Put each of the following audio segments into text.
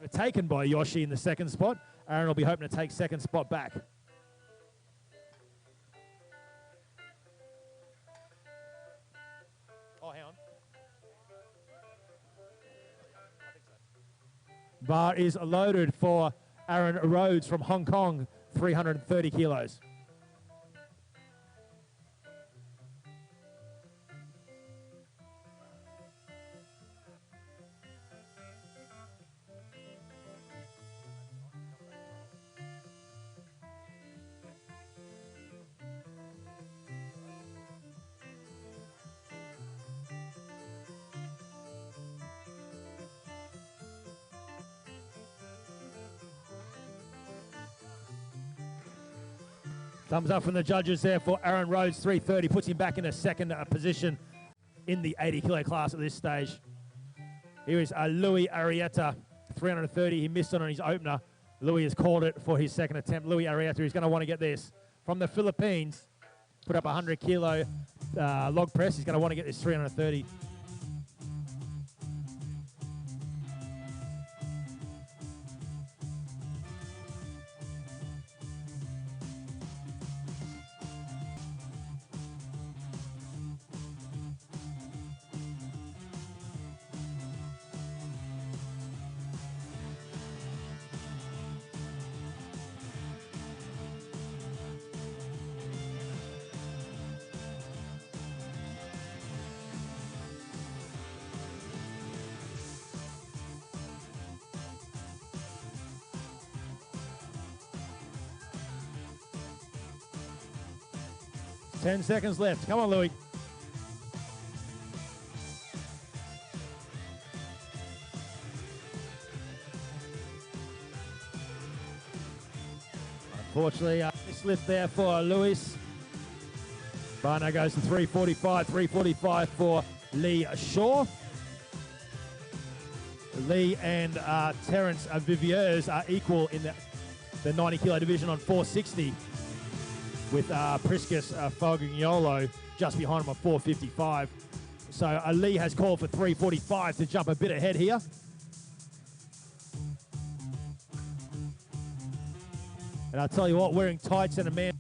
taken by Yoshi in the second spot. Aaron will be hoping to take second spot back. Oh, hang on. Bar is loaded for Aaron Rhodes from Hong Kong, 330 kilos. Thumbs up from the judges there for Aaron Rhodes, 330, puts him back in a second position in the 80 kilo class at this stage. Here is Louis Arrieta, 330. He missed it on his opener. Louis has called it for his second attempt. Louis Arrieta is going to want to get this. From the Philippines, put up a 100 kilo log press. He's going to want to get this 330. Ten seconds left. Come on, Louis. Unfortunately, this lift there for Louis. Bar now goes to 345. 345 for Lee Shaw. Lee and Terence Viviers are equal in the 90 kilo division on 460. With Priscus Fogagnolo just behind him at 455. So Lee has called for 345 to jump a bit ahead here. And I'll tell you what, wearing tights and a man,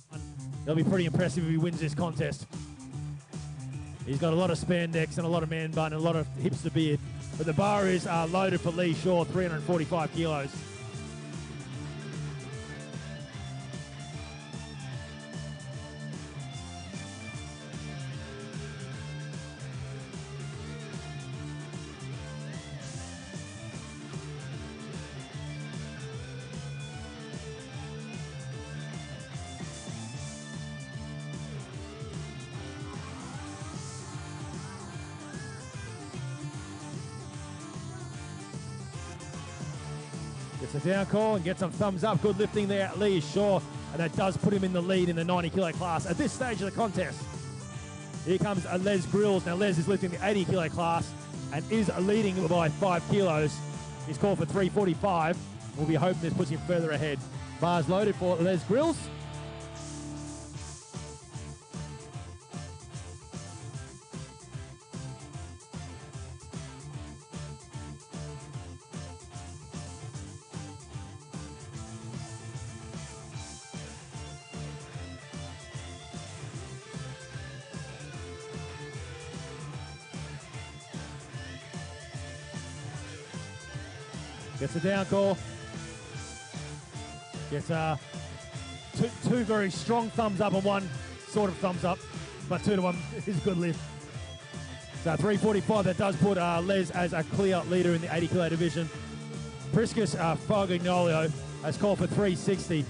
it'll be pretty impressive if he wins this contest. He's got a lot of spandex and a lot of man bun and a lot of hipster beard. But the bar is loaded for Lee Shaw, 345 kilos. Gets a down call and gets some thumbs up. Good lifting there at Lee Shaw, and that does put him in the lead in the 90 kilo class at this stage of the contest. Here comes Les Grills. Now Les is lifting the 80 kilo class and is leading by 5 kilos. He's called for 345. We'll be hoping this puts him further ahead. Bars loaded for Les Grills. Gets a down call. Gets two very strong thumbs up and one sort of thumbs up, but 2 to 1 is a good lift. So 345, that does put Les as a clear leader in the 80 kilo division. Priscus Fogagnolo has called for 360.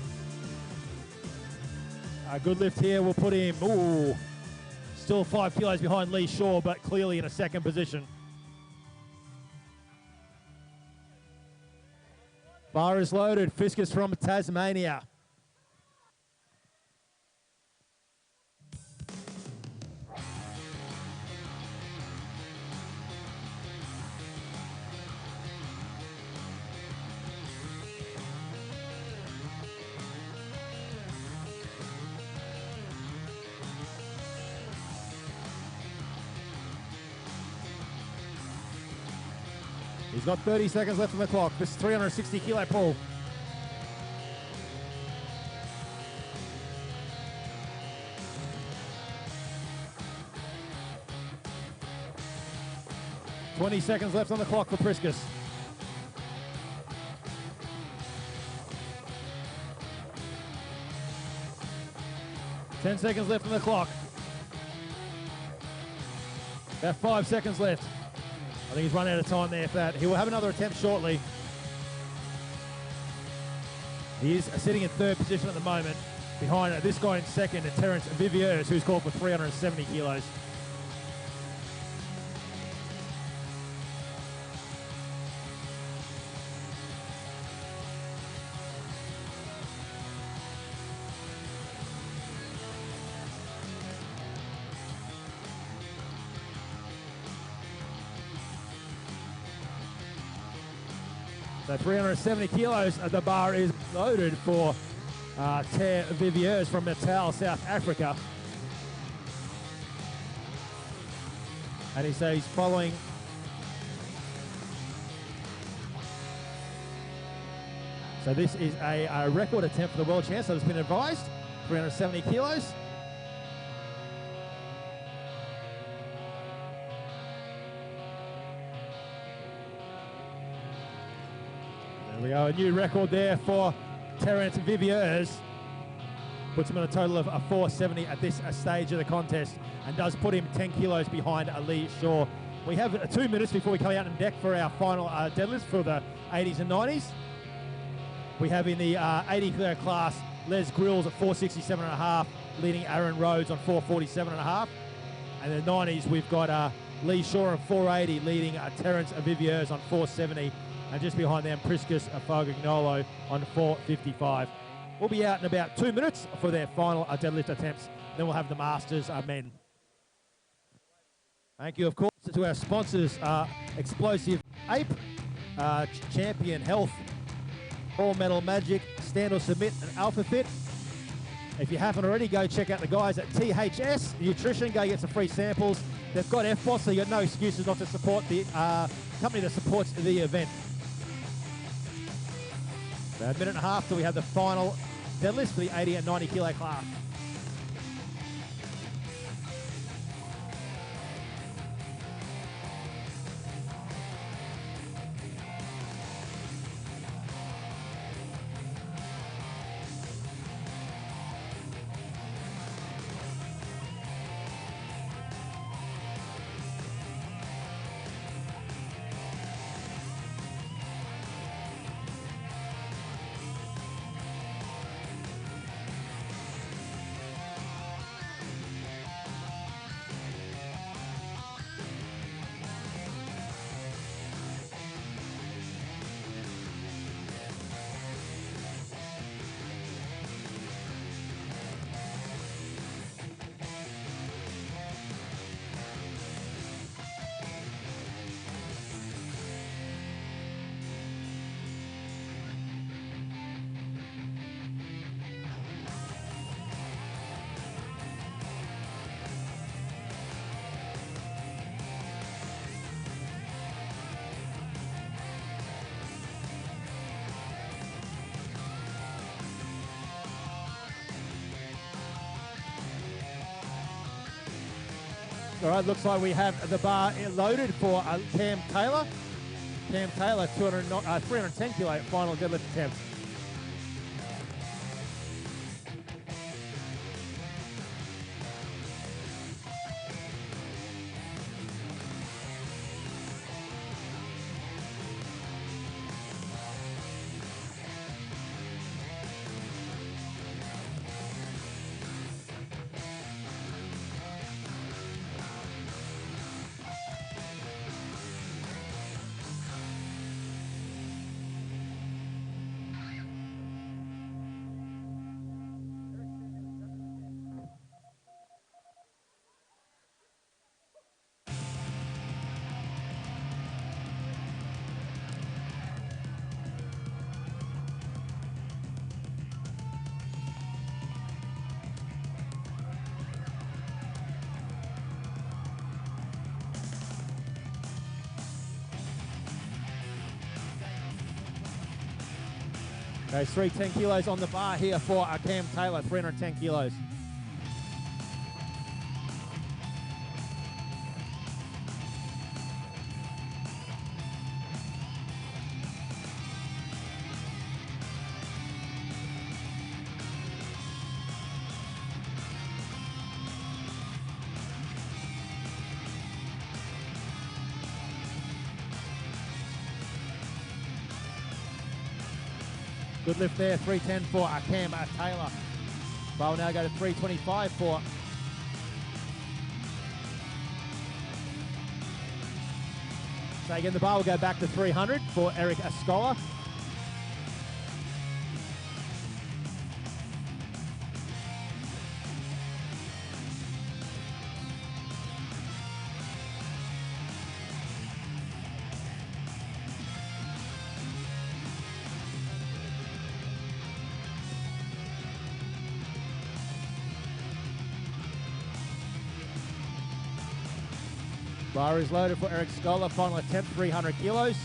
A good lift here will put him, still 5 kilos behind Lee Shaw, but clearly in a second position. Bar is loaded. Fiscus from Tasmania. He's got 30 seconds left on the clock. This 360 kilo pull. $20 seconds left on the clock for Priscus. $10 seconds left on the clock. About 5 seconds left. I think he's run out of time there for that. He will have another attempt shortly. He is sitting in third position at the moment, behind this guy in second, Terence Viviers, who's called for 370 kilos. So 370 kilos, the bar is loaded for Ter Viviers from Natal, South Africa. And he's following. So this is a record attempt for the world champ, so it's been advised, 370 kilos. There we go, a new record there for Terence Viviers. Puts him on a total of 470 at this stage of the contest and does put him 10 kilos behind Lee Shaw. We have 2 minutes before we come out on deck for our final deadlifts for the 80s and 90s. We have in the 80 kilo class, Les Grills at 467.5, leading Aaron Rhodes on 447.5. And in the 90s, we've got Lee Shaw on 480, leading Terence Viviers on 470. And just behind them, Priscus Fogagnolo on 455. We'll be out in about 2 minutes for their final deadlift attempts. Then we'll have the Masters men. Thank you, of course, to our sponsors, Explosive Ape, Champion Health, All Metal Magic, Stand or Submit, and Alpha Fit. If you haven't already, go check out the guys at THS Nutrition. Go get some free samples. They've got FBOS, so you've got no excuses not to support the company that supports the event. So a minute and a half till we have the final deadlifts for the 80 and 90 kilo class. All right, looks like we have the bar loaded for Cam Taylor. Cam Taylor, 310 kilo final deadlift attempt. Goes 310 kilos on the bar here for Cam Taylor, 310 kilos. Good lift there, 310 for Cam Taylor. Bar will now go to 325 for so again, the bar will go back to 300 for Eric Ascola. Bar is loaded for Eric Scholar, final attempt, 300 kilos.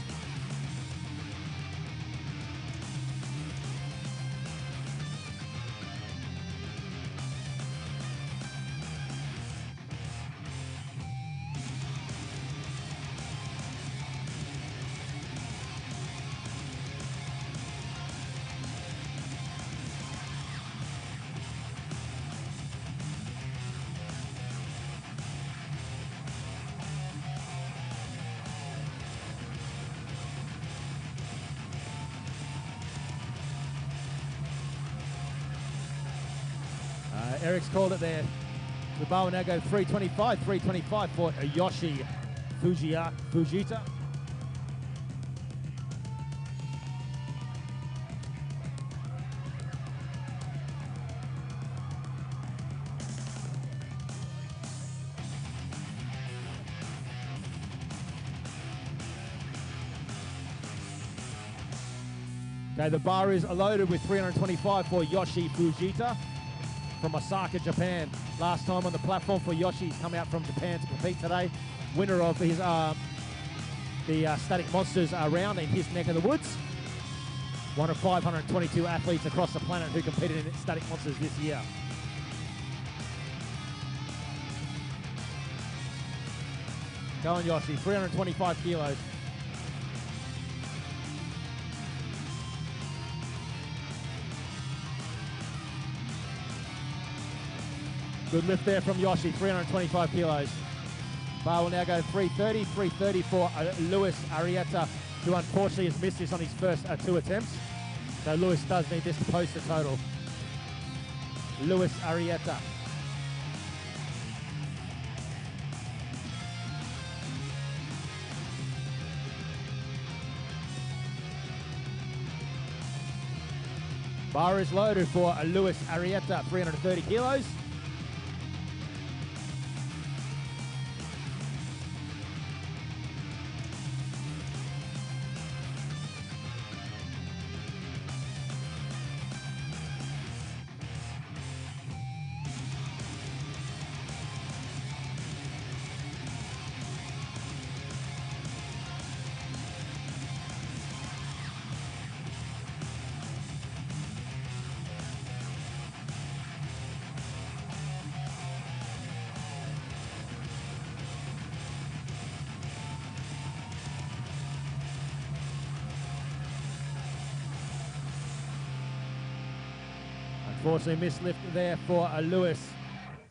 Eric's called it there. The bar will now go 325 for Yoshi Fujita. Okay, the bar is loaded with 325 for Yoshi Fujita from Osaka, Japan. Last time on the platform for Yoshi. He's come out from Japan to compete today. Winner of his the Static Monsters round in his neck of the woods. One of 522 athletes across the planet who competed in Static Monsters this year. Go on, Yoshi, 325 kilos. Good lift there from Yoshi, 325 kilos. Bar will now go 330 for Luis Arrieta, who unfortunately has missed this on his first 2 attempts. So Luis does need this to post the total. Luis Arrieta. Bar is loaded for Luis Arrieta, 330 kilos. Unfortunately, missed lift there for Lewis.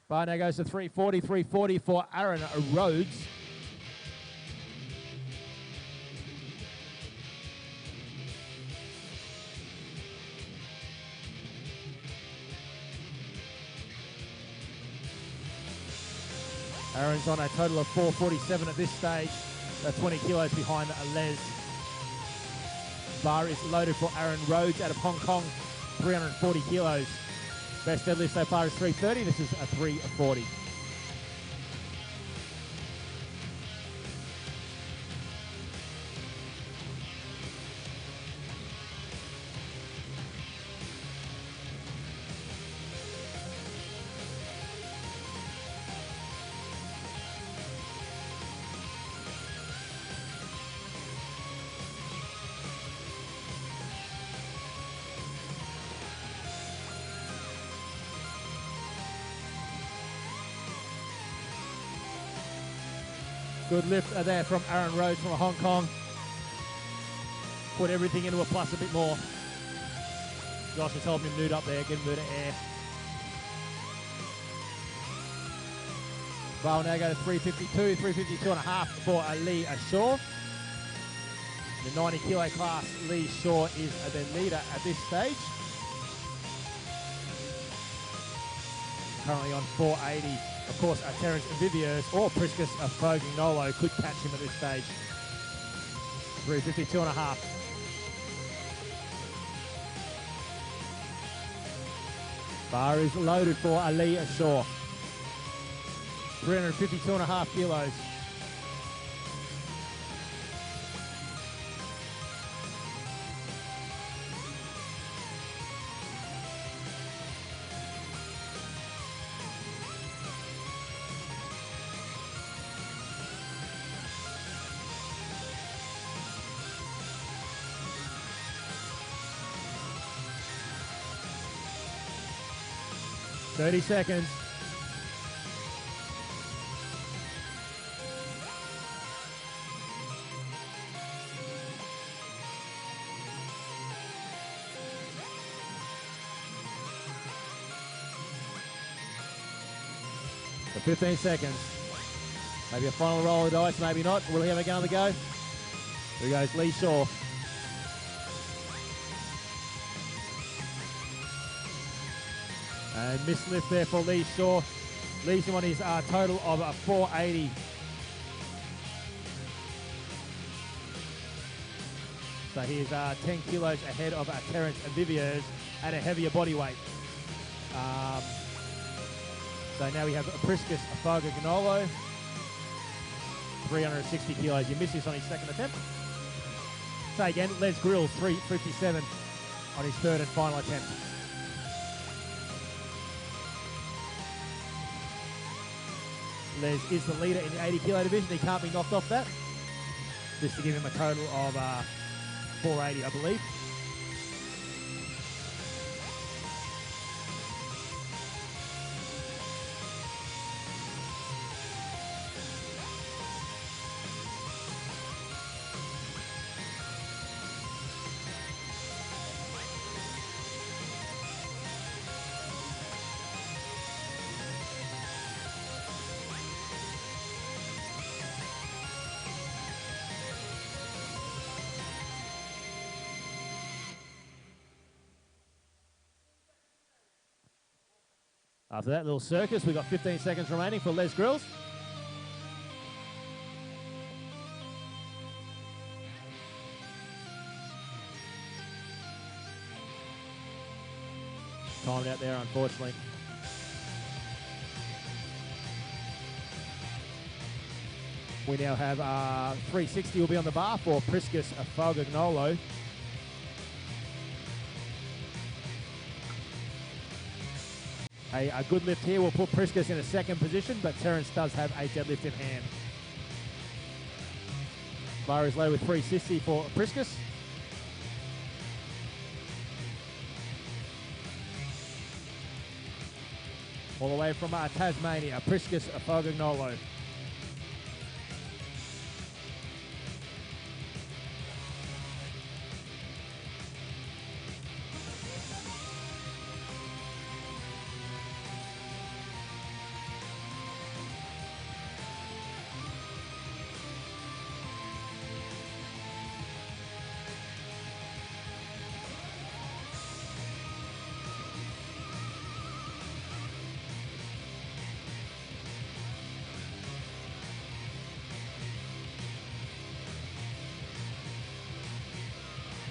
Bar now goes to 340 for Aaron Rhodes. Aaron's on a total of 447 at this stage. 20 kilos behind Les. Bar is loaded for Aaron Rhodes out of Hong Kong, 340 kilos. Best deadlift so far is 330. This is a 340. Good lift there from Aaron Rhodes from Hong Kong. Put everything into a plus a bit more. Josh is helping him nude up there, getting a bit of air. Bar will now go to 352, 352.5 for Lee Shaw. In the 90 kilo class, Lee Shaw is the leader at this stage. Currently on 480. Of course, Terence Viviers or Priscus Fogagnolo could catch him at this stage. 352.5. Bar is loaded for Ali Shaw. 352.5 kilos. Thirty seconds. For 15 seconds. Maybe a final roll of dice, maybe not. Will he have another go? Here goes Lee Shaw. And missed lift there for Lee Shaw. Leaves him on his total of 480. So he is 10 kilos ahead of Terence Viviers at a heavier body weight. So now we have Priscus Fogagnolo, 360 kilos. He misses on his second attempt. Say again, Les Grills, 357 on his third and final attempt. Les is the leader in the 80 kilo division. He can't be knocked off that. Just to give him a total of 480, I believe. After that little circus, we've got 15 seconds remaining for Les Grills. Timed out there, unfortunately. We now have 360 will be on the bar for Priscus Fogagnolo. A good lift here will put Priscus in a second position, but Terence does have a deadlift in hand. Bar is loaded with 360 for Priscus. All the way from Tasmania, Priscus Fogagnolo.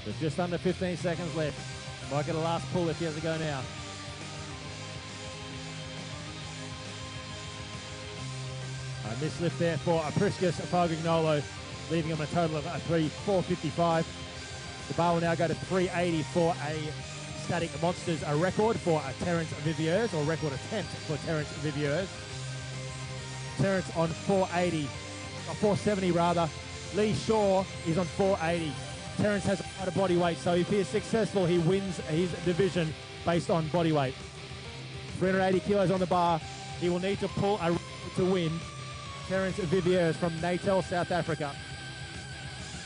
With just under 15 seconds left. Might get a last pull if he has to go now. A missed lift there for Priscus Fogagnolo, leaving him a total of 455. The bar will now go to 380 for a Static Monsters, a record for Terence Viviers, or record attempt for Terence Viviers. Terence on 480, or 470 rather. Lee Shaw is on 480. Terence has a lot of body weight, so if he is successful, he wins his division based on body weight. 380 kilos on the bar. He will need to pull a to win Terence Viviers from Natal, South Africa.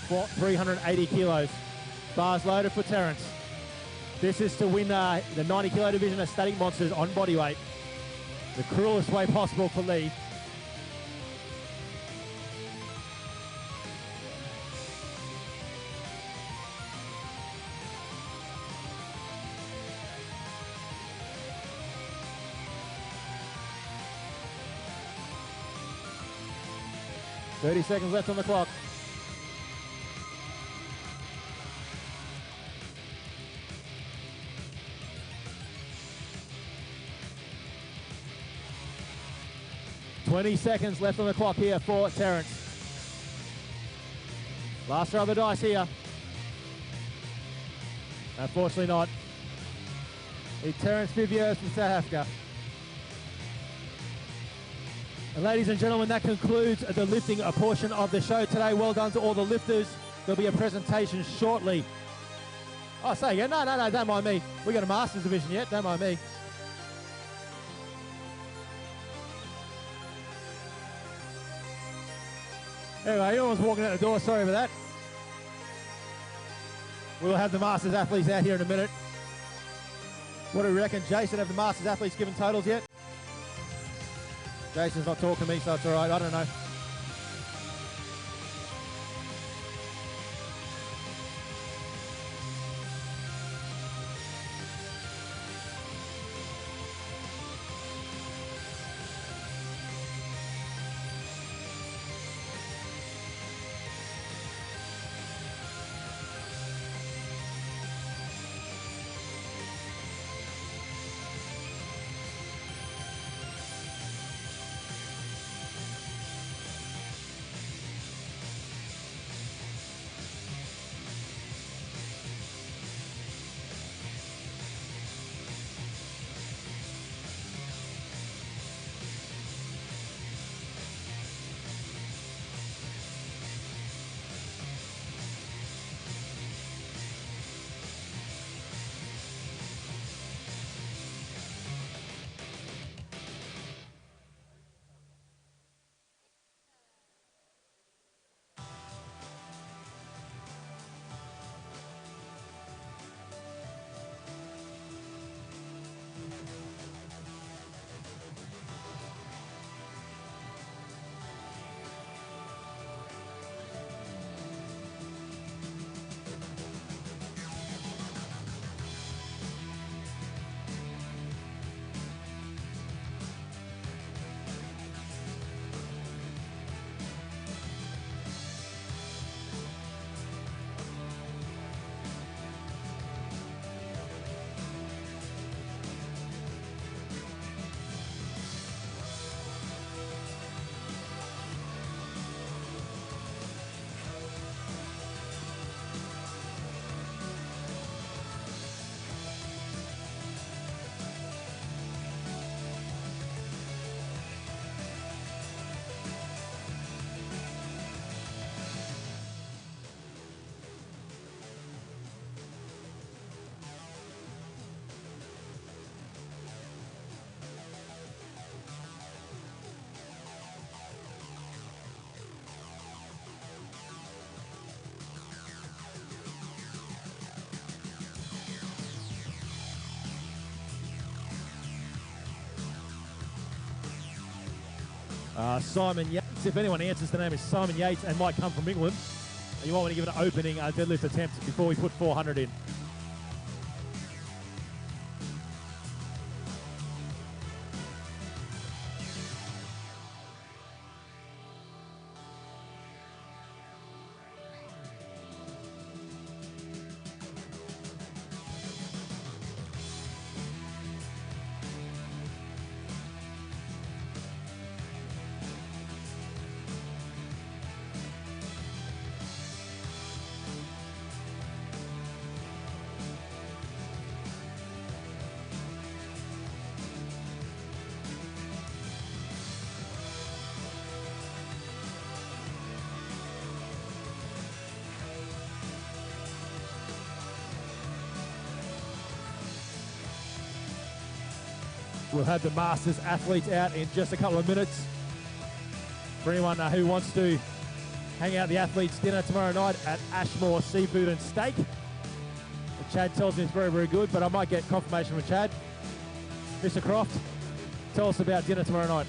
380 kilos. Bars loaded for Terence. This is to win the 90 kilo division of Static Monsters on bodyweight. The cruelest way possible for Lee. .30 seconds left on the clock. .20 seconds left on the clock here for Terence. Last throw of the dice here. Unfortunately not. It's Terence Viviers from South Africa. And ladies and gentlemen, that concludes the lifting portion of the show today. Well done to all the lifters. There'll be a presentation shortly. Oh, say again. No, don't mind me. We got a Masters division yet. Don't mind me. Anyway, everyone's walking out the door. Sorry for that. We'll have the Masters athletes out here in a minute. What do you reckon, Jason? Have the Masters athletes given totals yet? Jason's not talking to me, so it's all right. I don't know. Simon Yates. If anyone answers, the name is Simon Yates and might come from England. You might want to give it an opening deadlift attempt before we put 400 in. We'll have the Masters athletes out in just a couple of minutes. For anyone who wants to hang out at the athletes' dinner tomorrow night at Ashmore Seafood and Steak. Chad tells me it's very, very good, but I might get confirmation from Chad. Mr. Croft, tell us about dinner tomorrow night.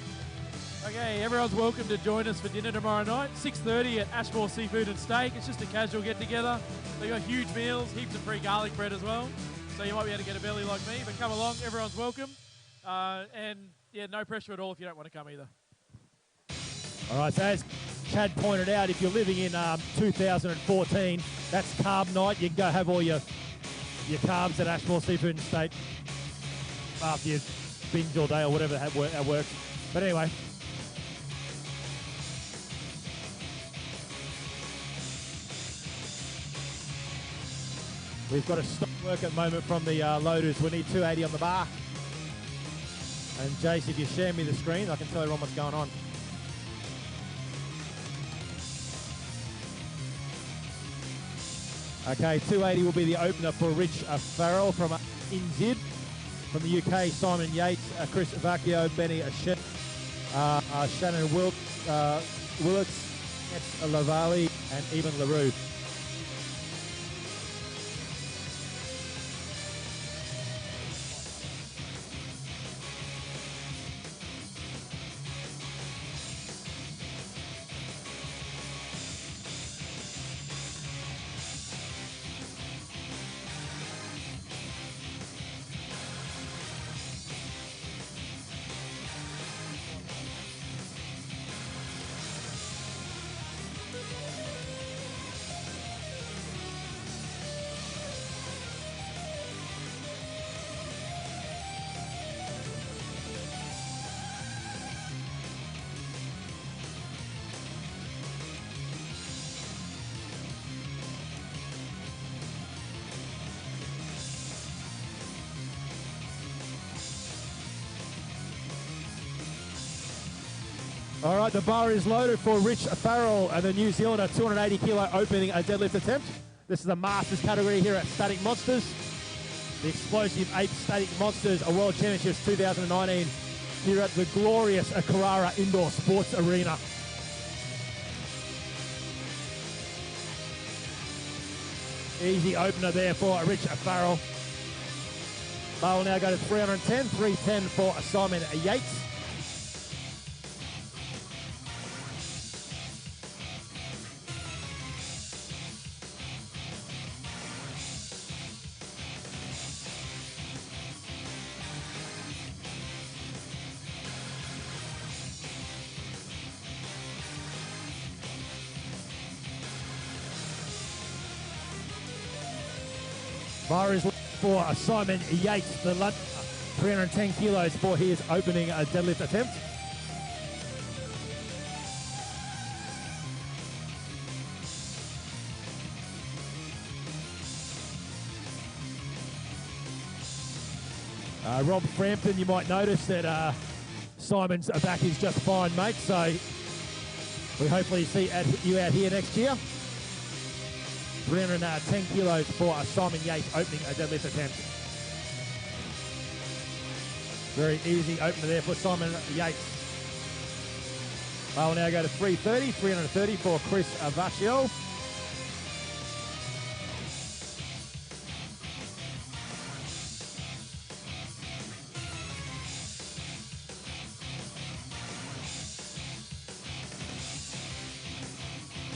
Okay, everyone's welcome to join us for dinner tomorrow night, 6:30 at Ashmore Seafood and Steak. It's just a casual get-together. They've got huge meals, heaps of free garlic bread as well, so you might be able to get a belly like me, but come along, everyone's welcome. And yeah, no pressure at all if you don't want to come either. All right, so as Chad pointed out, if you're living in 2014, that's carb night. You can go have all your carbs at Ashmore Seafood and Steak after you binge all day or whatever that works. But anyway. We've got a stop work at the moment from the loaders. We need 280 on the bar. And Jace, if you share me the screen, I can tell everyone what's going on. Okay, 280 will be the opener for Rich Farrell from Inzid. From the UK, Simon Yates, Chris Vacchio, Benny Ashet, Shannon Willits, S. Lavali, and Eben LaRue. All right, the bar is loaded for Rich Farrell and the New Zealander 280 kilo opening a deadlift attempt. This is the Masters category here at Static Monsters. The Explosive 8 Static Monsters World Championships 2019 here at the glorious Carrara Indoor Sports Arena. Easy opener there for Rich Farrell. Bar will now go to 310, 310 for Simon Yates. Bar is for Simon Yates, the 310 kilos for his opening deadlift attempt. Rob Frampton, you might notice that Simon's back is just fine, mate, so we hopefully see you out here next year. 310 kilos for Simon Yates opening a deadlift attempt. Very easy opener there for Simon Yates. I will now go to 330, 330 for Chris Vacchio.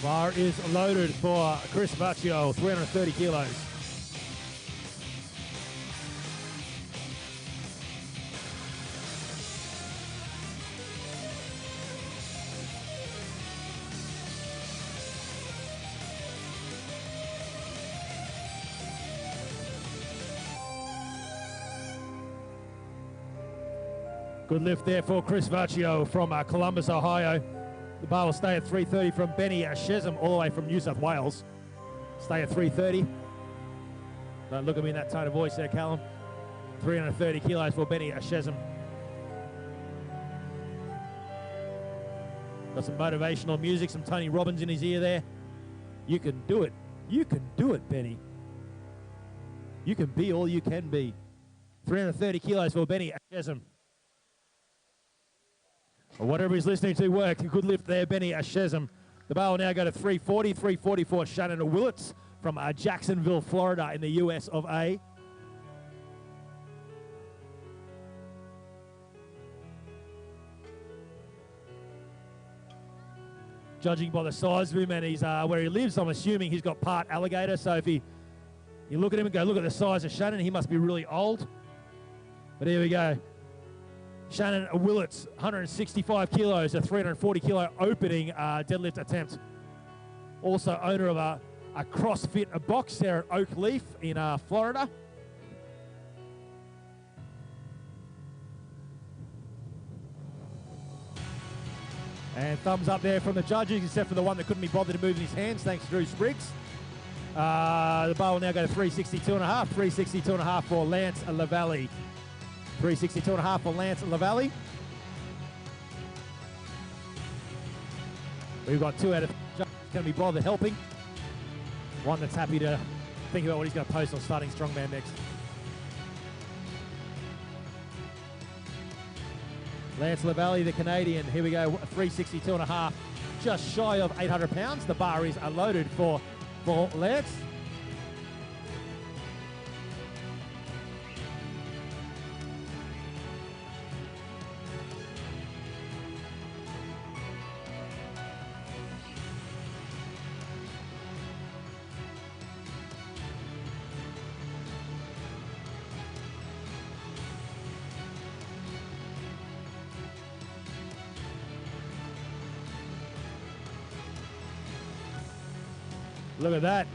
Bar is loaded for Chris Vacchio, 330 kilos. Good lift there for Chris Vacchio from Columbus, Ohio. The bar will stay at 330 from Benny Shesam, all the way from New South Wales. Stay at 330. Don't look at me in that tone of voice there, Callum. 330 kilos for Benny Shesam. Got some motivational music, some Tony Robbins in his ear there. You can do it. You can do it, Benny. You can be all you can be. 330 kilos for Benny Shesam. Or whatever he's listening to worked. A good lift there, Benny Shezem. The bar will now go to 340. 340 for Shannon Willits from Jacksonville, Florida in the US of A. Judging by the size of him and he's where he lives, I'm assuming he's got part alligator. So if you look at him and go, look at the size of Shannon, he must be really old. But here we go. Shannon Willits, 165 kilos, a 340 kilo opening deadlift attempt. Also owner of a CrossFit box there at Oak Leaf in Florida. And thumbs up there from the judges, except for the one that couldn't be bothered to move his hands, thanks to Drew Spriggs. The bar will now go to 362.5. 362.5 for Lance LaValle. 362.5 for Lance LaValle. We've got 2 out of judges going to be bothered helping. One that's happy to think about what he's going to post on starting strongman next. Lance LaValle, the Canadian, here we go, 362.5, just shy of 800 pounds. The bar is unloaded for Lance. Look at that.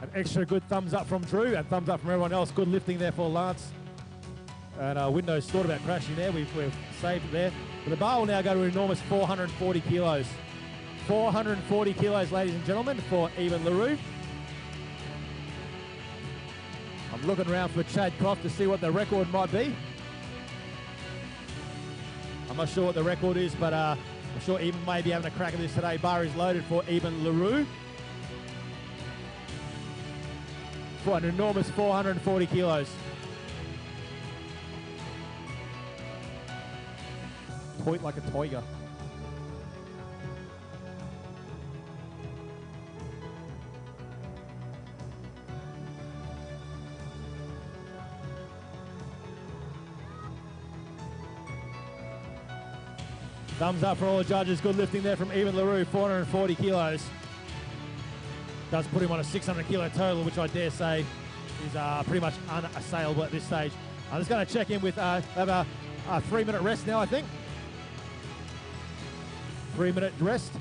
An extra good thumbs up from Drew and thumbs up from everyone else. Good lifting there for Lance. And Windows thought about crashing there. We've saved it there. But the bar will now go to an enormous 440 kilos. 440 kilos, ladies and gentlemen, for Eben LaRue. I'm looking around for Chad Croft to see what the record might be. I'm not sure what the record is, but I'm sure Eben may be having a crack at this today. Bar is loaded for Eben LaRue. For an enormous 440 kilos. Point like a tiger. Thumbs up for all the judges. Good lifting there from Eben LaRue, 440 kilos. Does put him on a 600 kilo total, which I dare say is pretty much unassailable at this stage. I'm just going to check in with have a 3-minute rest now, I think. 3-minute rest.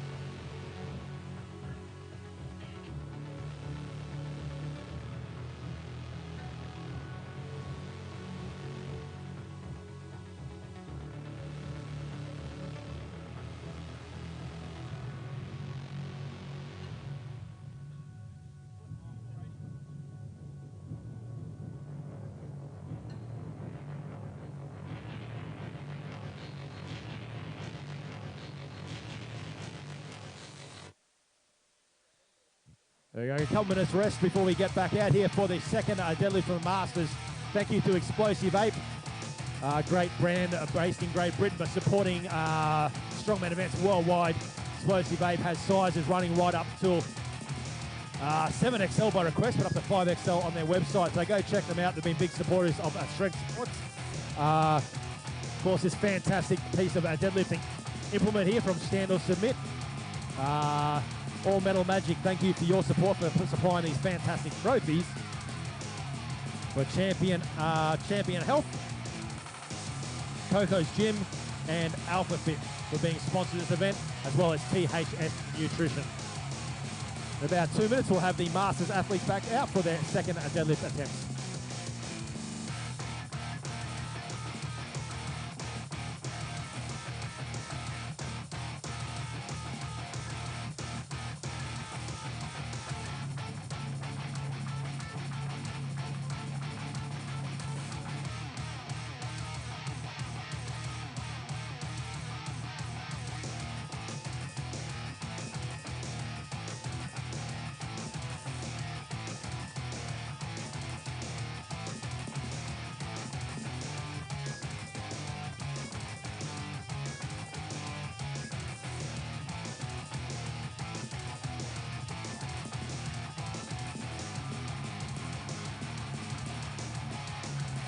There we go, a couple minutes rest before we get back out here for the second deadlift for the Masters. Thank you to Explosive Ape, great brand based in Great Britain, but supporting strongman events worldwide. Explosive Ape has sizes running right up till 7XL by request, but up to 5XL on their website. So go check them out. They've been big supporters of strength sports. Of course, this fantastic piece of deadlifting implement here from Stand or Submit. All Metal Magic, thank you for your support for supplying these fantastic trophies for Champion Health, Coco's Gym, and Alpha Fit for being sponsored this event, as well as THS Nutrition. In about 2 minutes, we'll have the Masters athletes back out for their second deadlift attempts.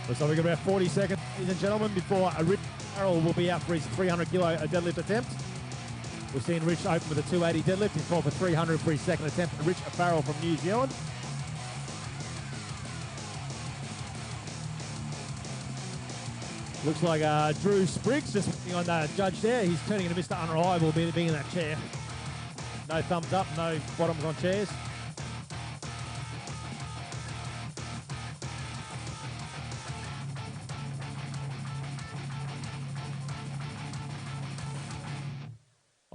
Looks like we've got about 40 seconds, ladies and gentlemen, before Rich Farrell will be up for his 300 kilo deadlift attempt. We've seen Rich open with a 280 deadlift. He's called for 300 for his second attempt. Rich Farrell from New Zealand. Looks like Drew Spriggs just looking on the judge there. He's turning into Mr. Unreliable being in that chair. No thumbs up, no bottoms on chairs.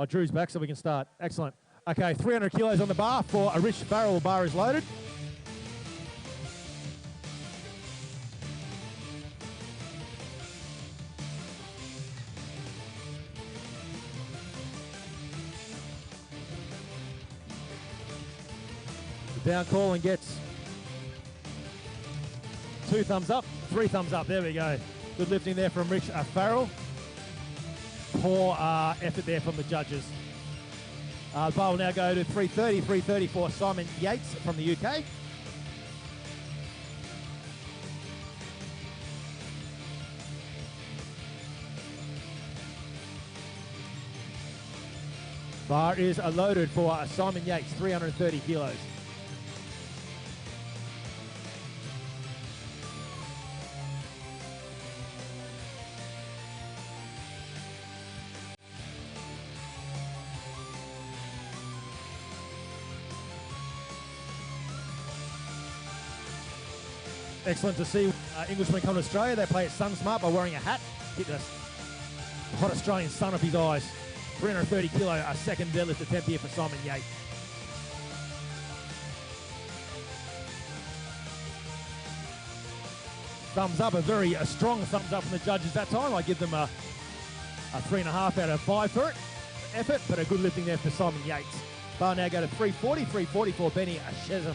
Oh, Drew's back, so we can start. Excellent. Okay, 300 kilos on the bar for a Rich Farrell. The bar is loaded. The down call and gets 2 thumbs up, 3 thumbs up. There we go. Good lifting there from Rich Farrell. Poor effort there from the judges. The bar will now go to 330, 330 for Simon Yates from the UK. Bar is loaded for Simon Yates, 330 kilos. Excellent to see Englishmen come to Australia. They play it sun smart by wearing a hat. Hit the hot Australian sun off his eyes. 330 kilo, a second deadlift attempt here for Simon Yates. Thumbs up, a very strong thumbs up from the judges that time. I give them a 3.5 out of 5 for it. Effort, but a good lifting there for Simon Yates. Bar now go to 340, 340 for Benny Shezem.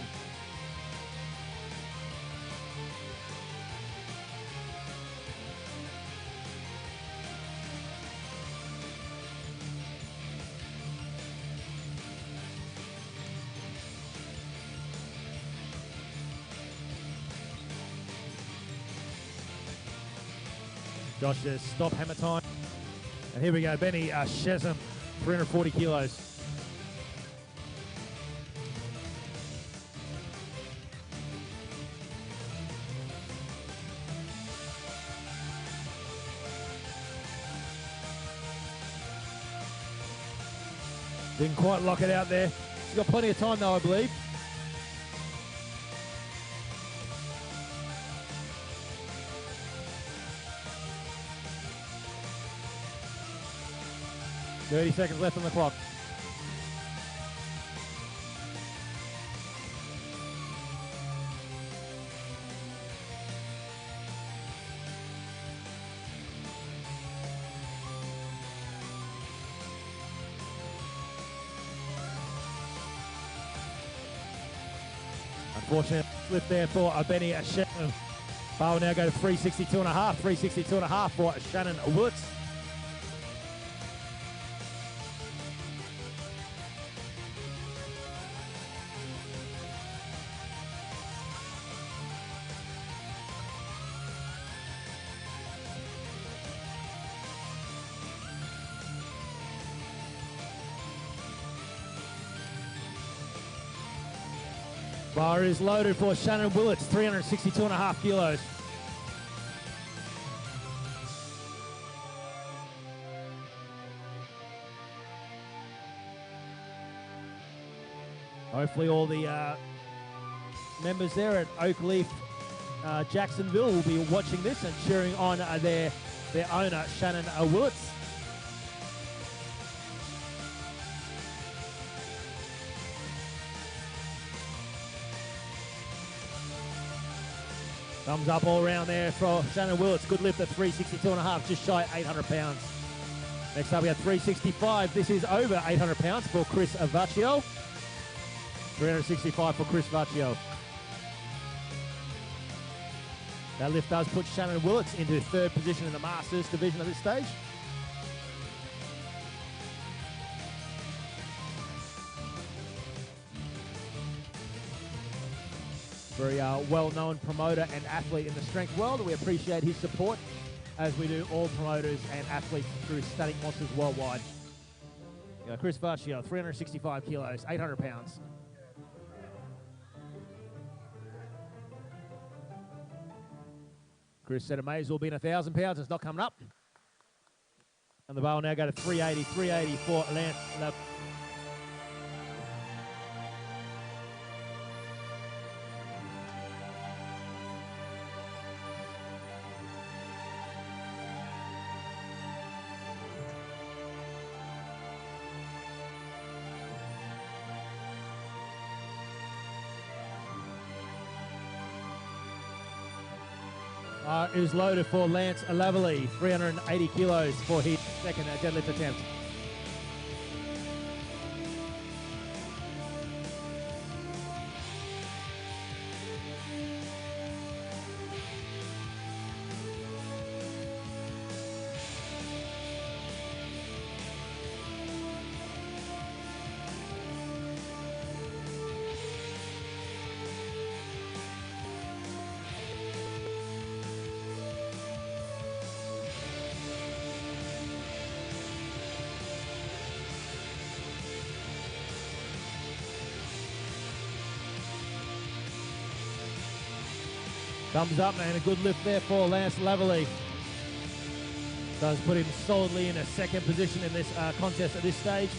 Josh says, stop hammer time. And here we go, Benny Shezem, 340 kilos. Didn't quite lock it out there. He's got plenty of time though, I believe. .30 seconds left on the clock. Unfortunate slip there for Benny Shezem. Bar will now go to 362.5, 362.5 for Shannon Willits. Bar is loaded for Shannon Willits, 362.5 kilos. Hopefully all the members there at Oakleaf, Jacksonville will be watching this and cheering on their owner, Shannon Willits. Thumbs up all around there for Shannon Willits. Good lift at 362.5, just shy 800 pounds. Next up we have 365. This is over 800 pounds for Chris Vaccio. 365 for Chris Vaccio. That lift does put Shannon Willits into third position in the Masters division at this stage. Very well-known promoter and athlete in the strength world. We appreciate his support, as we do all promoters and athletes through Static Monsters worldwide. Chris Varcio, 365 kilos, 800 pounds. Chris said it may as well be 1,000 pounds. It's not coming up. And the bar will now go to 380, 380 for Lance. Is loaded for Lance Lavalley, 380 kilos for his second deadlift attempt. Thumbs up, man. A good lift there for Lance Lavalley. Does put him solidly in a second position in this contest at this stage.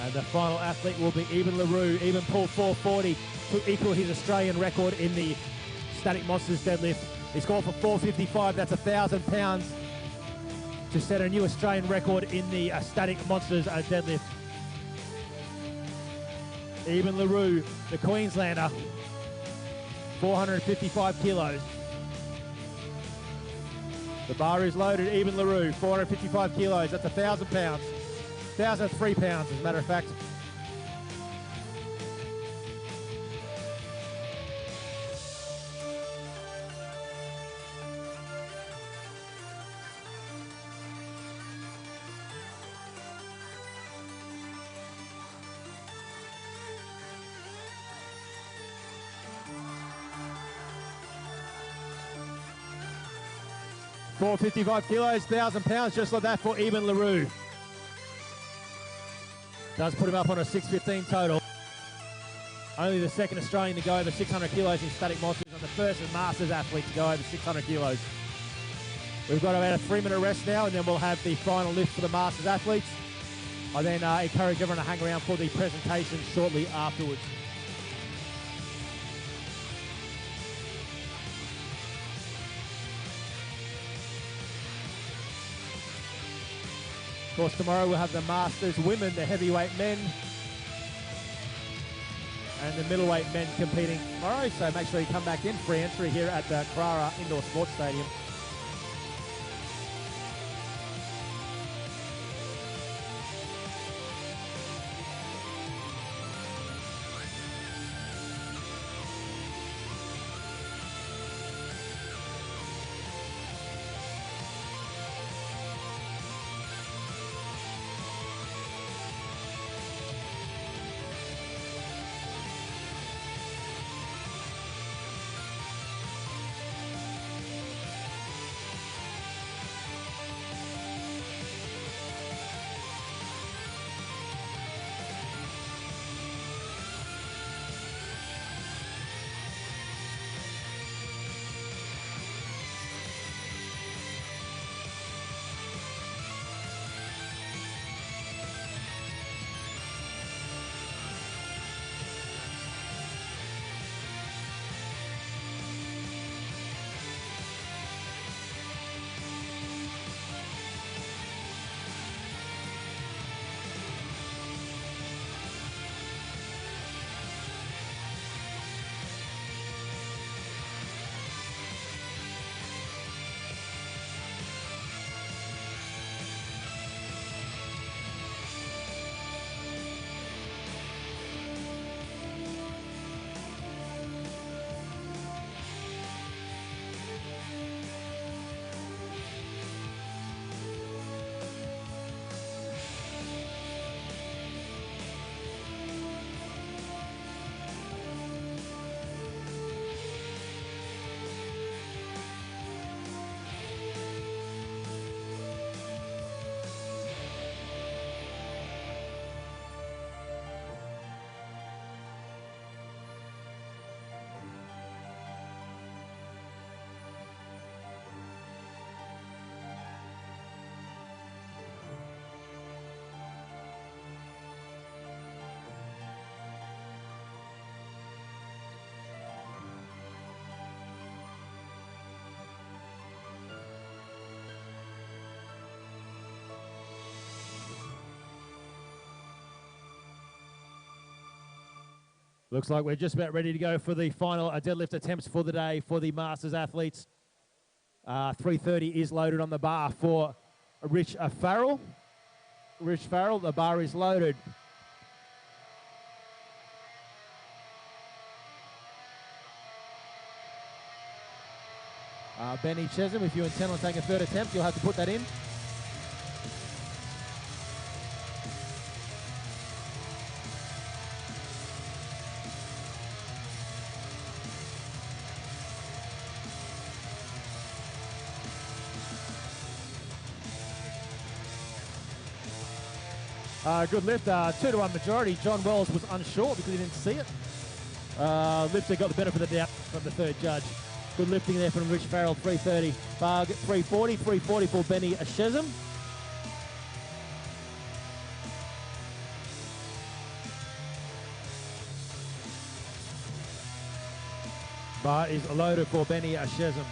And the final athlete will be Eben LaRue. Eben pulled 440 to equal his Australian record in the Static Monsters deadlift. He scored for 455. That's 1,000 pounds to set a new Australian record in the Static Monsters deadlift. Eben LaRue, the Queenslander, 455 kilos. The bar is loaded. Eben LaRue, 455 kilos. That's 1,000 pounds. 1,003 pounds, as a matter of fact. $455 kilos, 1,000 pounds, just like that for Eben LaRue. Does put him up on a 615 total. Only the second Australian to go over 600 kilos in Static Monsters and the first Masters athlete to go over 600 kilos. We've got about a 3-minute rest now, and then we'll have the final lift for the Masters athletes. I then encourage everyone to hang around for the presentation shortly afterwards. Of course, tomorrow we'll have the Masters women, the heavyweight men, and the middleweight men competing tomorrow. So make sure you come back in. Free entry here at the Carrara Indoor Sports Stadium. Looks like we're just about ready to go for the final deadlift attempts for the day for the Masters athletes. 330 is loaded on the bar for Rich Farrell. Rich Farrell, the bar is loaded. Benny Chesham, if you intend on taking a third attempt, you'll have to put that in. Good lift, 2-1 majority. John Wells was unsure because he didn't see it. Lifter got the benefit of the doubt from the third judge. Good lifting there from Rich Farrell, 330. Barg, 340. 340 for Benny Chesham. Bar is loaded for Benny Chesham.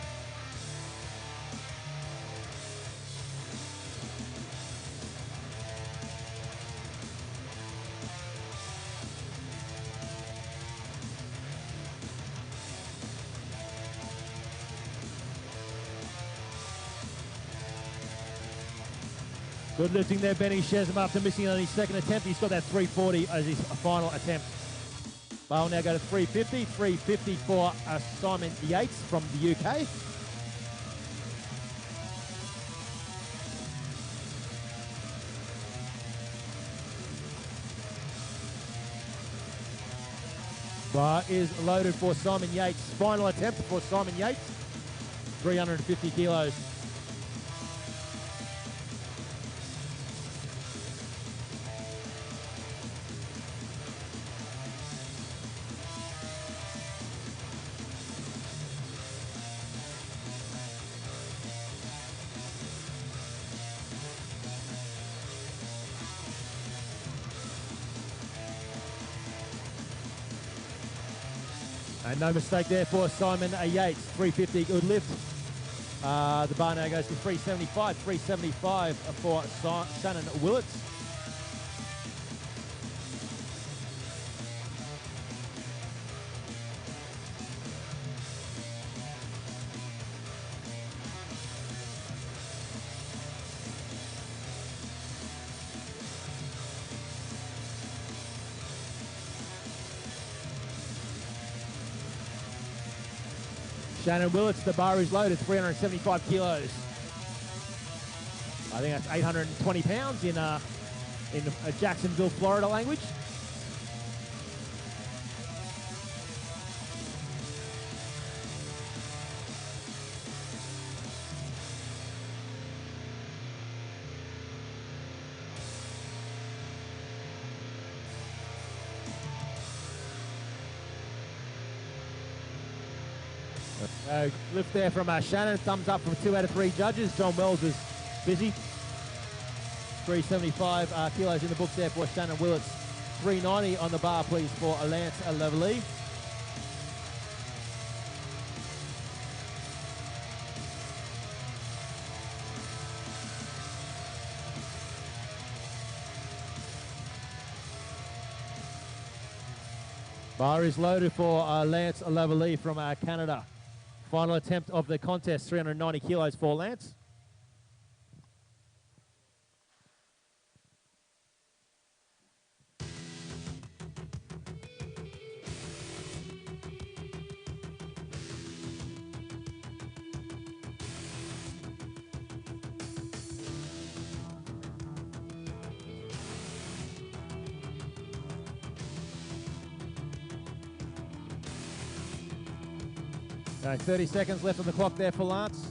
Good lifting there, Benny Chesham, after missing on his second attempt. He's got that 340 as his final attempt. Bar will now go to 350. 350 for Simon Yates from the UK. Bar is loaded for Simon Yates. Final attempt for Simon Yates. 350 kilos. And no mistake there for Simon Yates. 350, good lift. The bar now goes to 375. 375 for Shannon Willits. Shannon Willits, the bar is loaded, 375 kilos. I think that's 820 pounds in Jacksonville, Florida language. Lift there from Shannon. Thumbs up from 2 out of 3 judges. John Wells was busy. 375 kilos in the books there for Shannon Willits. 390 on the bar, please, for Lance Leverly. Bar is loaded for Lance Leverly from Canada. Final attempt of the contest, 390 kilos for Lance. Okay, 30 seconds left on the clock there for Lance.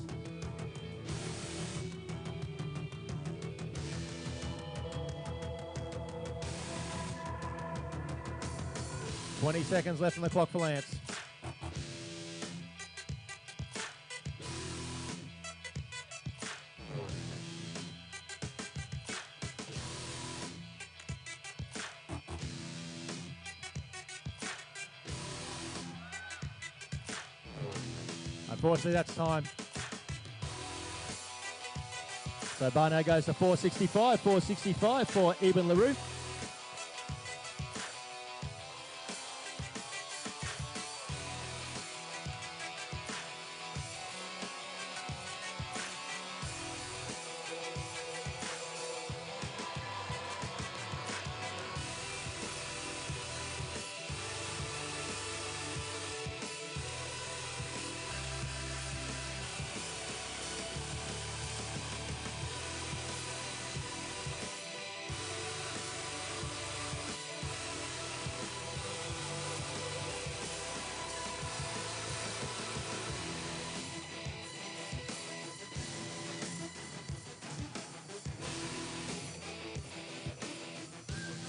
$20 seconds left on the clock for Lance. Unfortunately, that's time. So bar now goes to 465. 465 for Eben LaRue.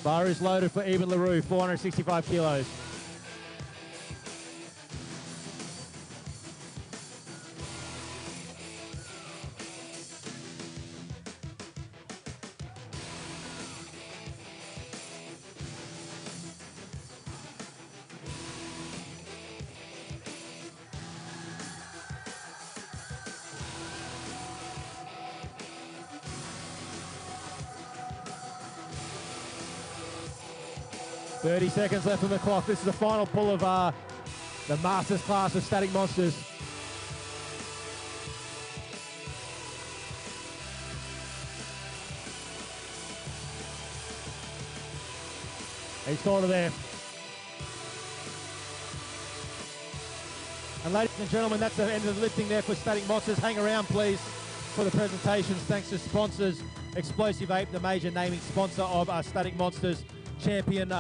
Bar is loaded for Eben LaRue, 465 kilos. .30 seconds left on the clock. This is the final pull of the Masters class of Static Monsters. He's caught her there. And ladies and gentlemen, that's the end of the lifting there for Static Monsters. Hang around, please, for the presentations. Thanks to sponsors, Explosive Ape, the major naming sponsor of Static Monsters. Champion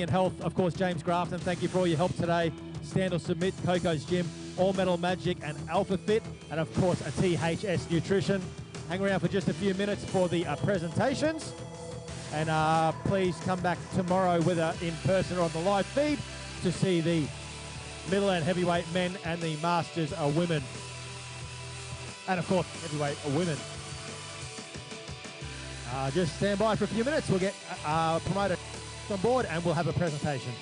Health, of course, James Grafton. Thank you for all your help today. Stand or Submit, Coco's Gym, All Metal Magic, and Alpha Fit, and of course, a THS Nutrition. Hang around for just a few minutes for the presentations, and please come back tomorrow, whether in person or on the live feed, to see the middle and heavyweight men and the Masters women, and of course, heavyweight women. Just stand by for a few minutes. We'll get promoter on board and we'll have a presentation.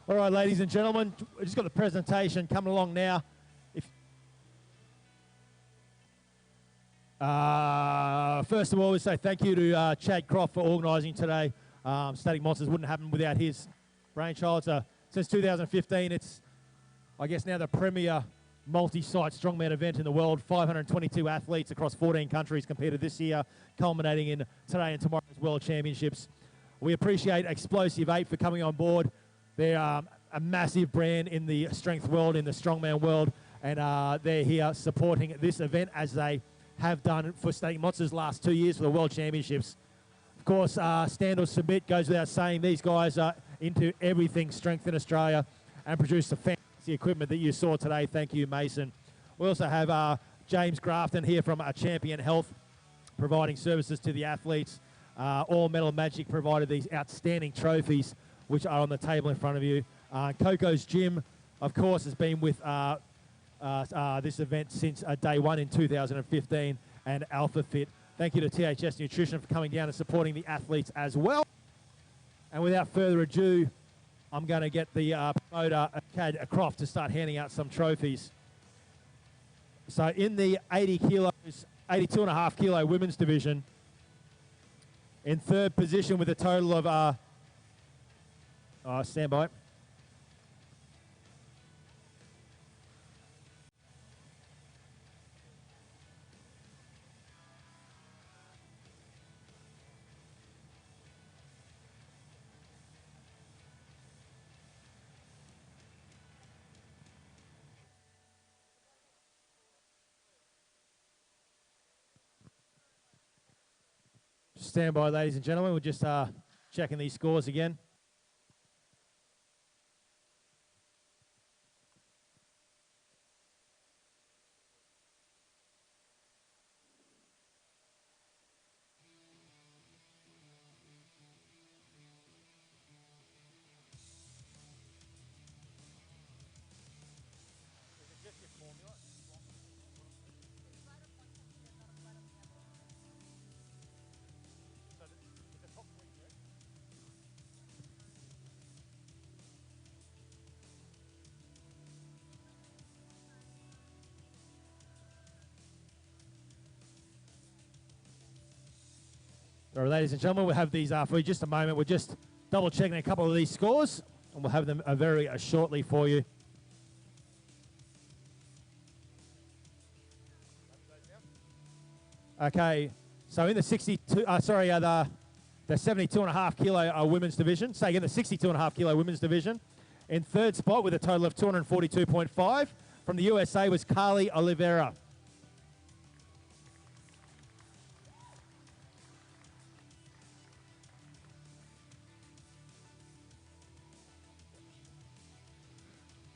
All right, ladies and gentlemen, we've just got the presentation coming along now. First of all, we say thank you to Chad Croft for organising today. Static Monsters wouldn't happen without his brainchild. So since 2015, it's, I guess, now the premier multi-site strongman event in the world. 522 athletes across 14 countries competed this year, culminating in today and tomorrow's World Championships. We appreciate Explosive 8 for coming on board. They're a massive brand in the strength world, in the strongman world, and they're here supporting this event as they have done for Static Monsters last 2 years for the World Championships. Of course, stand or submit goes without saying. These guys are into everything strength in Australia and produce the fancy equipment that you saw today. Thank you, Mason. We also have James Grafton here from Champion Health, providing services to the athletes. All Metal Magic provided these outstanding trophies, which are on the table in front of you. Coco's Gym, of course, has been with this event since day one in 2015, and Alpha Fit. Thank you to THS Nutrition for coming down and supporting the athletes as well. And without further ado, I'm going to get the promoter, Chad Croft, to start handing out some trophies. So in the 80 kilos, 82.5 kilo women's division, in third position with a total of stand by. Stand by, ladies and gentlemen. We're just checking these scores again. All right, ladies and gentlemen, we'll have these for you just a moment. We're just double checking a couple of these scores, and we'll have them very shortly for you. Okay, so in the 72.5 kilo women's division. Say again, the 62.5 kilo women's division. In third spot with a total of 242.5 from the USA was Carly Oliveira.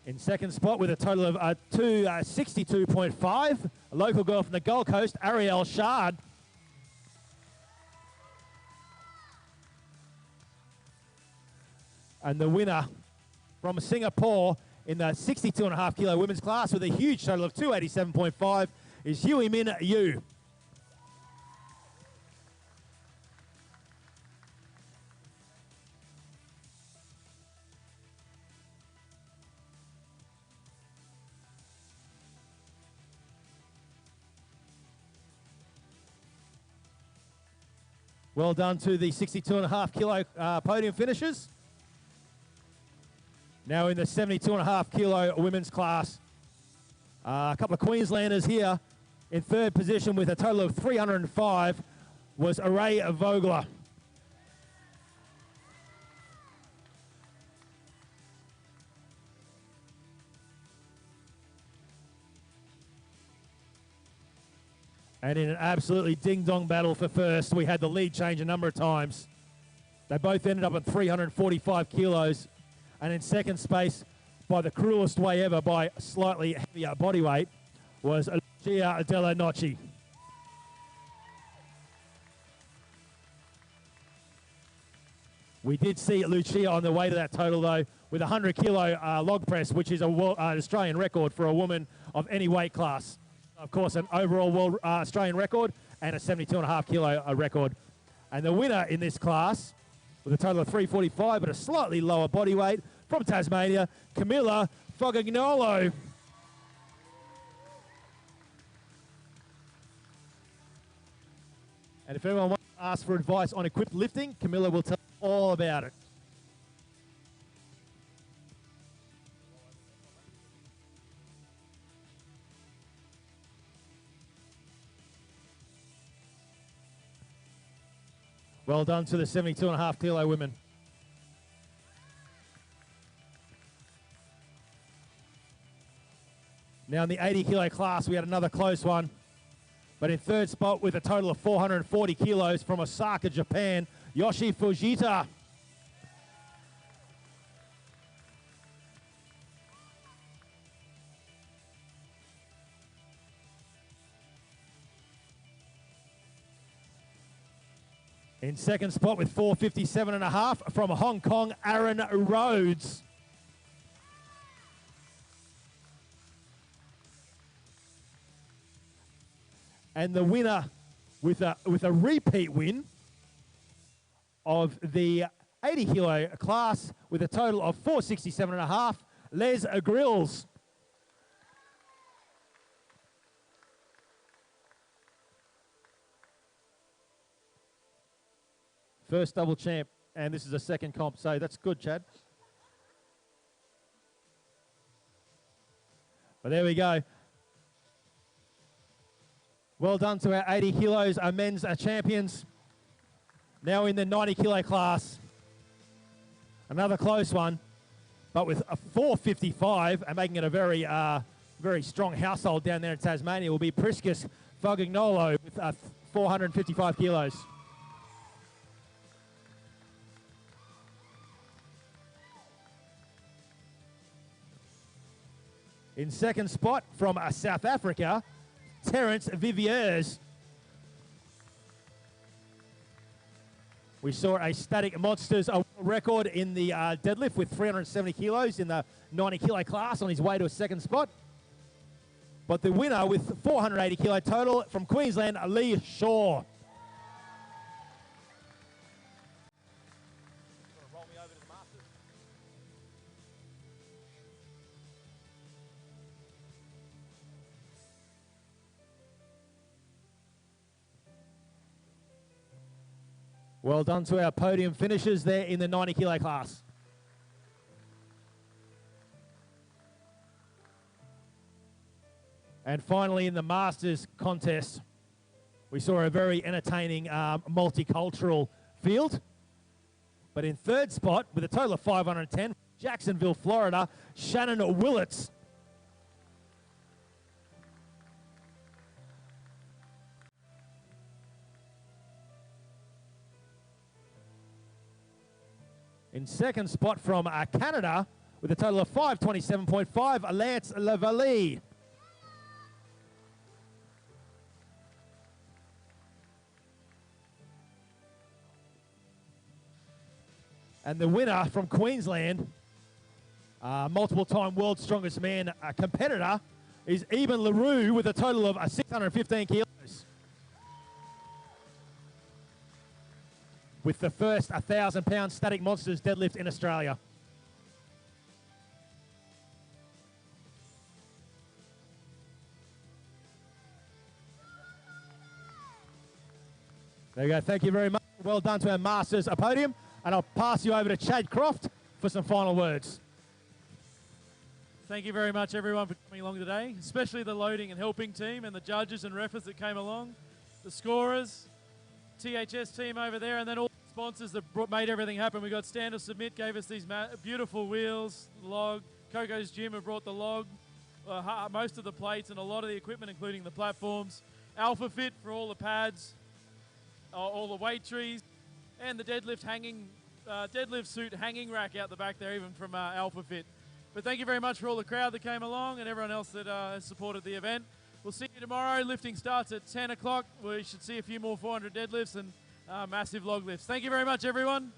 In second spot with a total of 262.5, a local girl from the Gold Coast, Ariel Shard. And the winner from Singapore in the 62.5 kilo women's class with a huge total of 287.5 is Huey Min Yu. Well done to the 62.5 kilo podium finishers. Now in the 72.5 kilo women's class, a couple of Queenslanders here. In third position with a total of 305 was Array Vogler. And in an absolutely ding-dong battle for first, we had the lead change a number of times. They both ended up at 345 kilos. And in second space, by the cruelest way ever, by slightly heavier body weight, was Lucia Della Noce. We did see Lucia on the way to that total, though, with a 100 kilo log press, which is an Australian record for a woman of any weight class. Of course, an overall world Australian record and a 72.5 kilo record. And the winner in this class, with a total of 345 but a slightly lower body weight, from Tasmania, Camilla Fogagnolo. And if anyone wants to ask for advice on equipped lifting, Camilla will tell you all about it. Well done to the 72.5 kilo women. Now in the 80 kilo class, we had another close one. But in third spot with a total of 440 kilos from Osaka, Japan, Yoshi Fujita. In second spot with 457.5 from Hong Kong, Aaron Rhodes. And the winner with a repeat win of the 80 kilo class with a total of 467.5, Les Grills. First double champ, and this is a second comp, so that's good, Chad. But there we go. Well done to our 80 kilos, our men's champions. Now in the 90 kilo class. Another close one, but with a 455 and making it a very, very strong household down there in Tasmania will be Priscus Fogagnolo with 455 kilos. In second spot from South Africa, Terence Viviers. We saw a Static Monsters record in the deadlift with 370 kilos in the 90 kilo class on his way to a second spot. But the winner with 480 kilo total from Queensland, Lee Shaw. Well done to our podium finishers there in the 90 kilo class. And finally in the Masters contest, we saw a very entertaining multicultural field. But in third spot, with a total of 510, Jacksonville, Florida, Shannon Willits. In second spot from Canada, with a total of 527.5, Lance Lavallée. And the winner from Queensland, multiple-time world's strongest man competitor, is Eben LaRue with a total of 615 kilos. With the first 1,000-pound Static Monsters deadlift in Australia. There you go. Thank you very much. Well done to our Masters podium. And I'll pass you over to Chad Croft for some final words. Thank you very much, everyone, for coming along today, especially the loading and helping team and the judges and referees that came along, the scorers, THS team over there, and then all the sponsors that made everything happen. We got Stand or Submit, gave us these beautiful wheels, log. Coco's Gym have brought the log, most of the plates and a lot of the equipment, including the platforms. Alpha Fit for all the pads, all the weight trees, and the deadlift suit hanging rack out the back there, even from Alpha Fit. But thank you very much for all the crowd that came along and everyone else that has supported the event. We'll see you tomorrow. Lifting starts at 10 o'clock. We should see a few more 400 deadlifts and massive log lifts. Thank you very much, everyone.